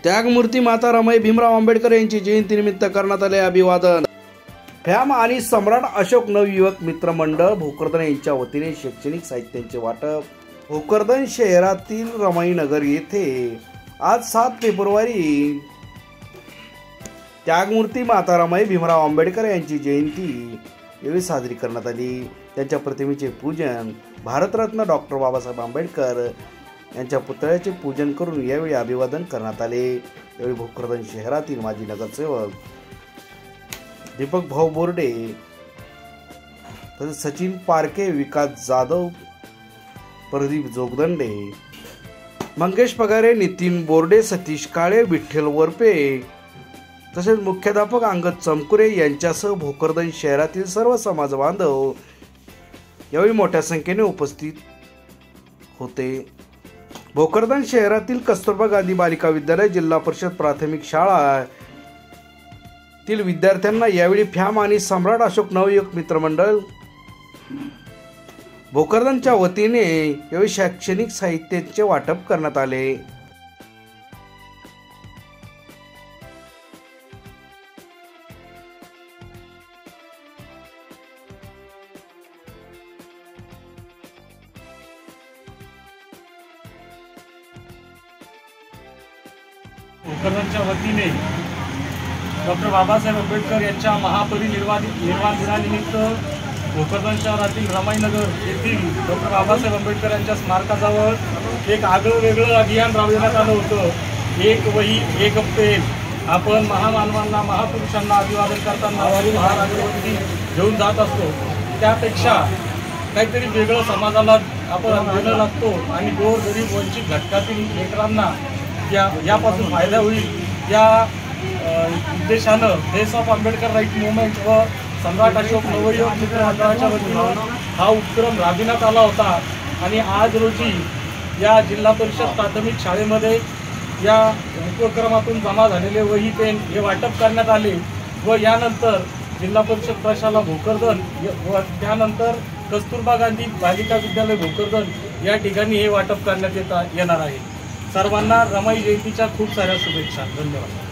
त्यागमूर्ती माता रमाई भीमराव आंबेडकर यांची जयंतीनिमित्त करण्यात आले अभिवादन। फॅम आणि सम्राट अशोक नवयुवक मित्र मंडळ भोकरदन यांच्या वतीने शैक्षणिक साहित्याचे वाटप। भोकरदन शहरातील रमाईनगर येथे आज 7 फेब्रुवारी त्यागमूर्ती माता रमाई भीमराव आंबेडकर यांची जयंती यावेळी साजरी करण्यात आली। त्यांच्या प्रतिमेचे पूजन, भारतरत्न डॉक्टर बाबासाहेब आंबेडकर यांच्या पुतळ्याचे पूजन करून यावेळी अभिवादन करण्यात आले। यावेळी भोकरदन शहरातील माजी नगरसेवक दीपक भाऊ बोर्डे, तसेच सचिन पारके, विकास जाधव, प्रदीप जोगदंडे, मंगेश पगारे, नितीन बोर्डे, सतीश काळे, विठ्ठल वरपे तसेच मुख्याध्यापक अंगद चमकुरे यांच्यासह भोकरदन शहरातील सर्व समाज बांधव यावेळी मोठ्या संख्येने उपस्थित होते। भोकरदन शहरातील कस्तुरबा गांधी बालिका विद्यालय, जिल्हा परिषद प्राथमिक शाळा तील विद्यार्थ्यांना यावेळी फॅम आणि सम्राट अशोक नवयुवक मित्रमंडळ भोकरदनच्या वतीने यावेळी शैक्षणिक साहित्याचे वाटप करण्यात आले। भोकरदनच्या वतीने डॉक्टर बाबासाहेब आंबेडकर यांच्या महापरिनिर्वाण दिनानिमित्त भोकरदन शहरातील रमाईनगर येथील डॉक्टर बाबासाहेब आंबेडकर यांच्या स्मारकाजवळ एक आगळं वेगळं अभियान राबविण्यात आलं होतं। एक वही एक पेन। आपण महामानवांना, महापुरुषांना अभिवादन करताना हार अगरबत्ती घेऊन जात असतो, त्यापेक्षा काहीतरी वेगळं समाजाला आपण देणं लागतो आणि गोरगरीब वंचित घटकातील लेकरांना यापासून फायदा होईल या उद्देशानं face of Ambedkarite movement व सम्राट अशोक नवयुवक मित्र मंडळाच्या वतीनं हा उपक्रम राबविण्यात आला होता। आणि आज रोजी या जिल्हा परिषद प्राथमिक शाळेमध्ये या उपक्रमातून जमा झालेले वही पेन हे वाटप करण्यात आले व यानंतर जिल्हा परिषद प्रशाला भोकरदन व त्यानंतर कस्तुरबा गांधी बालिका विद्यालय भोकरदन या ठिकाणी हे वाटप करण्यात येणार आहे। सर्वांना रमाई जयंतीच्या खूप साऱ्या शुभेच्छा। धन्यवाद।